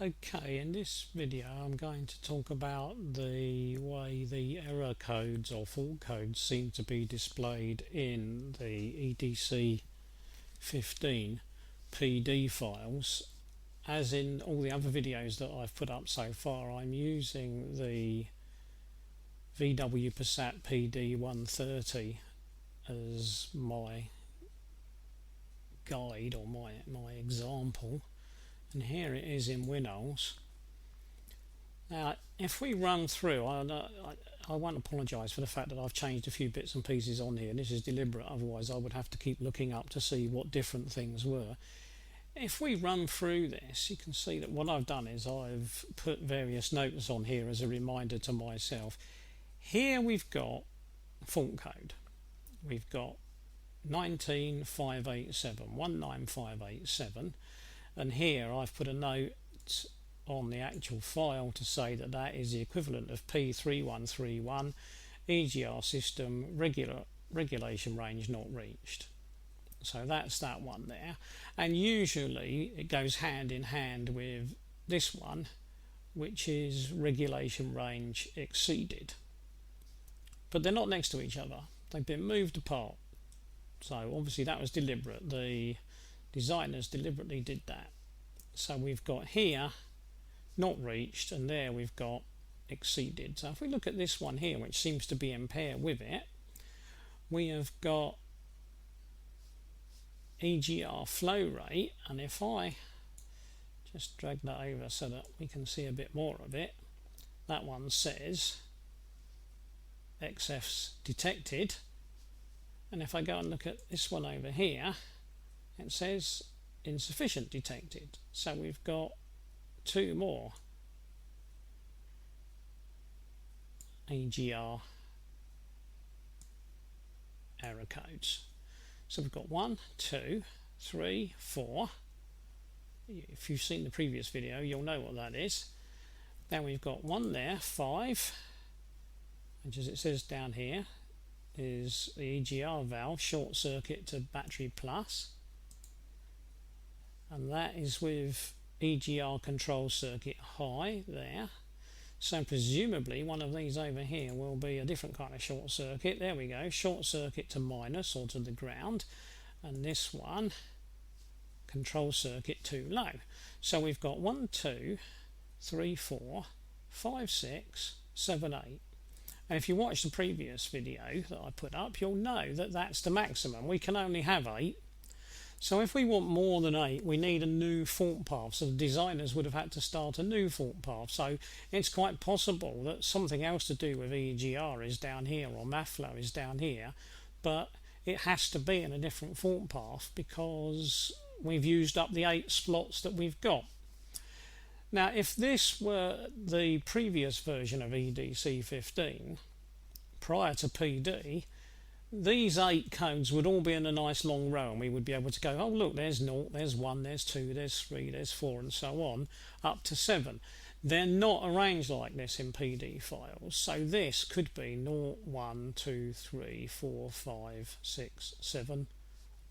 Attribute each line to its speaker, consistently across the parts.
Speaker 1: Okay, in this video I'm going to talk about the way the error codes or fault codes seem to be displayed in the EDC15 PD files. As in all the other videos that I've put up so far, I'm using the VW Passat PD130 as my guide or my example. And here it is in Windows. Now, if we run through, I won't apologise for the fact that I've changed a few bits and pieces on here, and this is deliberate, otherwise I would have to keep looking up to see what different things were. If we run through this, you can see that what I've done is I've put various notes on here as a reminder to myself. Here we've got fault code. We've got 19587, 19587. And here I've put a note on the actual file to say that that is the equivalent of P3131 EGR system regulation range not reached. So that's that one there. And usually it goes hand in hand with this one, which is regulation range exceeded. But they're not next to each other. They've been moved apart. So obviously that was deliberate. The designers deliberately did that. So we've got here not reached, and there we've got exceeded. So if we look at this one here, which seems to be in pair with it, we have got EGR flow rate, and if I just drag that over so that we can see a bit more of it, that one says XF's detected. And if I go and look at this one over here, it says insufficient detected. So we've got two more EGR error codes. So we've got 1, 2, 3, 4. If you've seen the previous video, you'll know what that is. Then we've got one there, 5, which, as it says down here, is the EGR valve short circuit to battery plus, and that is with EGR control circuit high there. So presumably one of these over here will be a different kind of short circuit. There we go, short circuit to minus or to the ground, and this one control circuit too low. So we've got 1, 2, 3, 4, 5, 6, 7, 8. And if you watch the previous video that I put up, you'll know that that's the maximum. We can only have 8. So if we want more than 8, we need a new fault path. So the designers would have had to start a new fault path. So it's quite possible that something else to do with EGR is down here, or math flow is down here, but it has to be in a different fault path because we've used up the 8 slots that we've got. Now, if this were the previous version of EDC15, prior to PD, these 8 codes would all be in a nice long row, and we would be able to go, oh look, there's 0, there's 1, there's 2, there's 3, there's 4, and so on, up to 7. They're not arranged like this in PD files, so this could be 0, 1, 2, 3, 4, 5, 6, 7,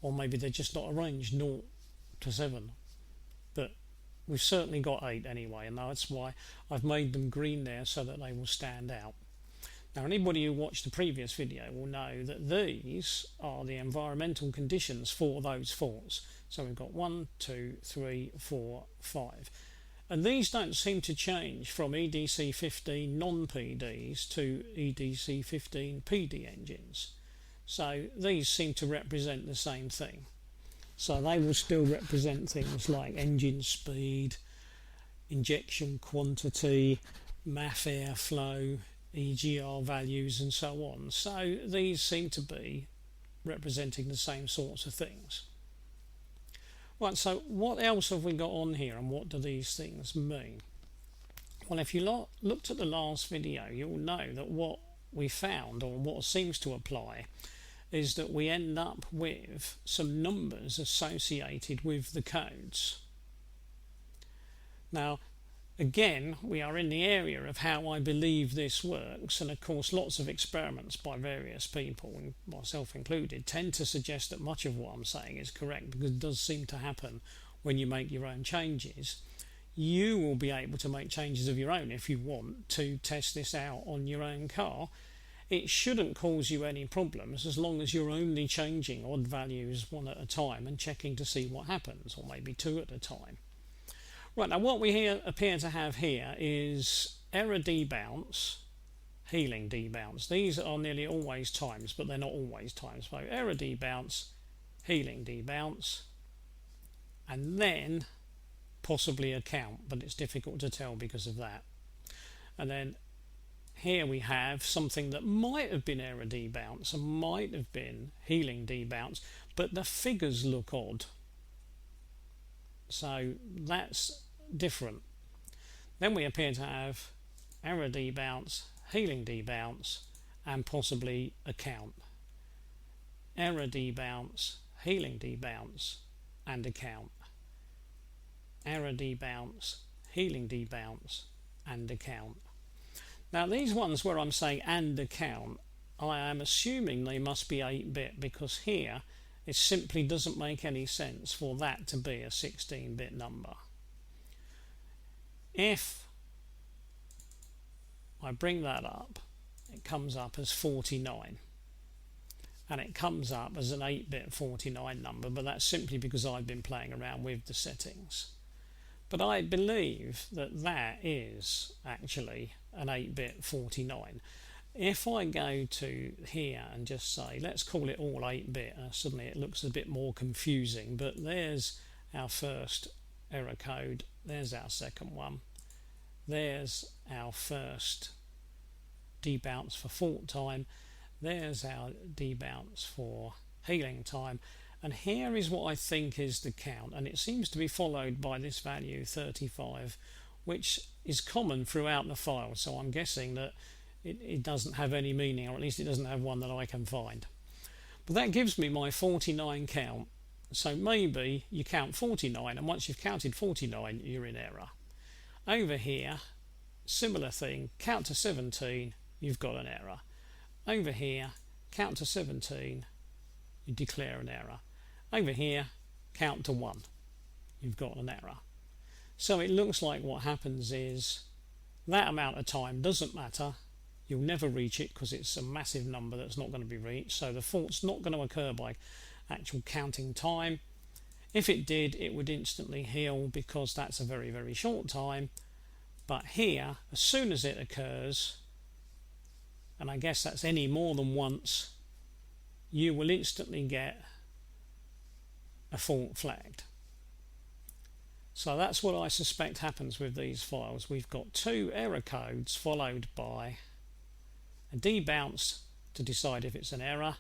Speaker 1: or maybe they're just not arranged 0 to 7. But we've certainly got 8 anyway, and that's why I've made them green there so that they will stand out. Now, anybody who watched the previous video will know that these are the environmental conditions for those faults. So we've got 1, 2, 3, 4, 5. And these don't seem to change from EDC15 non-PDs to EDC15 PD engines. So these seem to represent the same thing. So they will still represent things like engine speed, injection quantity, MAF airflow, EGR values, and so on. So these seem to be representing the same sorts of things. Right, so what else have we got on here, and what do these things mean? Well, if you looked at the last video, you'll know that what we found, or what seems to apply, is that we end up with some numbers associated with the codes. Now, again, we are in the area of how I believe this works, and of course lots of experiments by various people, and myself included, tend to suggest that much of what I'm saying is correct, because it does seem to happen when you make your own changes. you will be able to make changes of your own if you want to test this out on your own car. It shouldn't cause you any problems as long as you're only changing odd values one at a time and checking to see what happens, or maybe two at a time. Right, now what we appear to have here is error debounce, healing debounce. These are nearly always times, but they're not always times. So error debounce, healing debounce, and then possibly a count, but it's difficult to tell because of that. And then here we have something that might have been error debounce and might have been healing debounce, but the figures look odd. So that's different. Then we appear to have error debounce, healing debounce, and possibly a count. Error debounce, healing debounce, and a count. Error debounce, healing debounce, and a count. Now these ones where I'm saying and a count, I am assuming they must be 8-bit, because here it simply doesn't make any sense for that to be a 16-bit number. If I bring that up, it comes up as 49, and it comes up as an 8-bit 49 number, but that's simply because I've been playing around with the settings. But I believe that that is actually an 8-bit 49. If I go to here and just say, let's call it all 8-bit, suddenly it looks a bit more confusing, but there's our first error code, there's our second one, there's our first debounce for fault time, there's our debounce for healing time, and here is what I think is the count, and it seems to be followed by this value 35, which is common throughout the file, so I'm guessing that it doesn't have any meaning, or at least it doesn't have one that I can find. But that gives me my 49 count, so maybe you count 49, and once you've counted 49 you're in error. Over here, similar thing, count to 17, you've got an error. Over here, count to 17, you declare an error. Over here, count to 1, you've got an error. So it looks like what happens is that amount of time doesn't matter, you'll never reach it because it's a massive number that's not going to be reached, so the fault's not going to occur by actual counting time. If it did, it would instantly heal because that's a very, very short time. But here, as soon as it occurs, and I guess that's any more than once, you will instantly get a fault flagged. So that's what I suspect happens with these files. We've got two error codes followed by a debounce to decide if it's an error,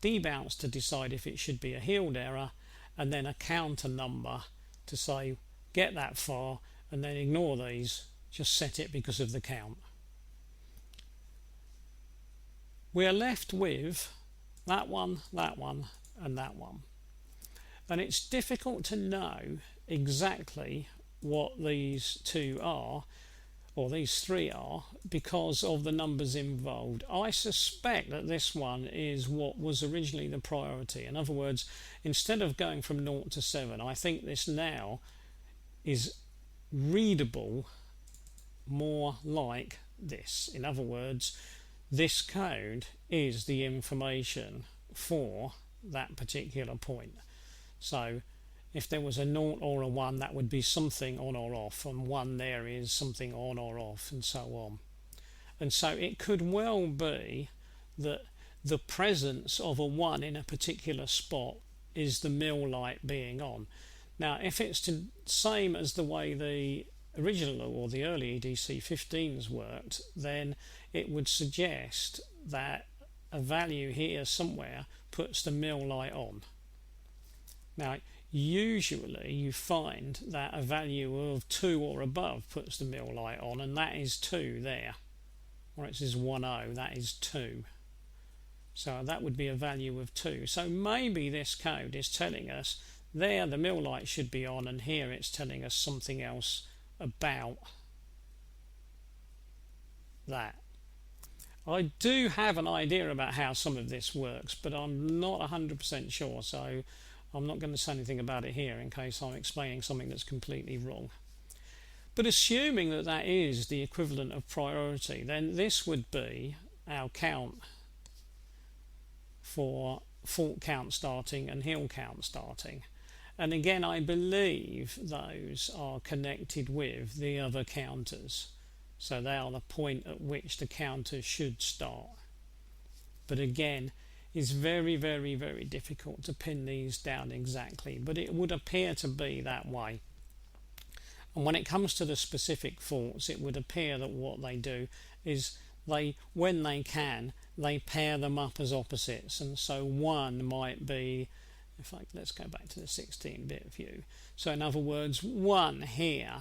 Speaker 1: debounce to decide if it should be a healed error, and then a counter number to say get that far and then ignore these, just set it because of the count. We are left with that one, and that one. And it's difficult to know exactly what these two are, or these three are, because of the numbers involved. I suspect that this one is what was originally the priority. In other words, instead of going from 0 to 7, I think this now is readable more like this. In other words, this code is the information for that particular point. So if there was a 0 or a 1, that would be something on or off, and 1 there is something on or off, and so on. And so it could well be that the presence of a 1 in a particular spot is the mill light being on. Now if it's the same as the way the original or the early EDC15s worked, then it would suggest that a value here somewhere puts the mill light on. Now usually you find that a value of 2 or above puts the mill light on, and that is 2 there, or it says 10, that is 2. So that would be a value of 2. So maybe this code is telling us there the mill light should be on, and here it's telling us something else about that. I do have an idea about how some of this works, but I'm not 100% sure, so I'm not going to say anything about it here in case I'm explaining something that's completely wrong. But assuming that that is the equivalent of priority, then this would be our count for fault count starting and hill count starting. And again, I believe those are connected with the other counters. So they are the point at which the counter should start. But again, it's very, very, very difficult to pin these down exactly, but it would appear to be that way. And when it comes to the specific faults, it would appear that what they do is when they can, they pair them up as opposites. And so one might be, let's go back to the 16-bit view. So in other words, one here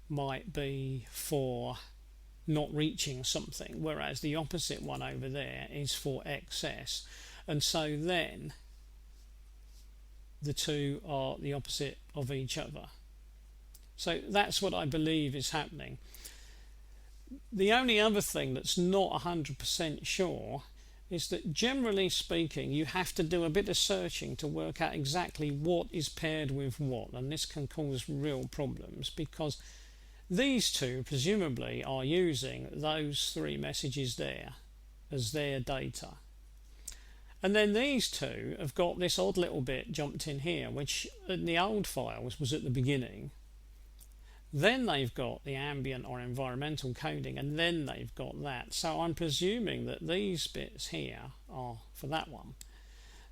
Speaker 1: might be for not reaching something, whereas the opposite one over there is for excess. And so then the two are the opposite of each other. So that's what I believe is happening. The only other thing that's not 100% sure is that, generally speaking, you have to do a bit of searching to work out exactly what is paired with what, and this can cause real problems because these two presumably are using those three messages there as their data. And then these two have got this odd little bit jumped in here, which in the old files was at the beginning. Then they've got the ambient or environmental coding, and then they've got that. So I'm presuming that these bits here are for that one.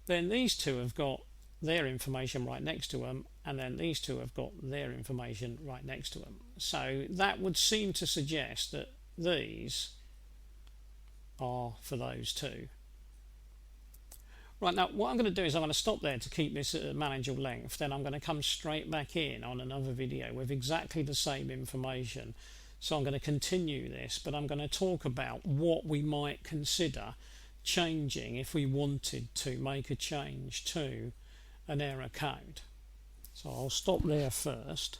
Speaker 1: Then these two have got their information right next to them, and then these two have got their information right next to them. So that would seem to suggest that these are for those two. Right, now what I'm going to do is I'm going to stop there to keep this at a manageable length. Then I'm going to come straight back in on another video with exactly the same information. So I'm going to continue this, but I'm going to talk about what we might consider changing if we wanted to make a change to an error code. So I'll stop there first.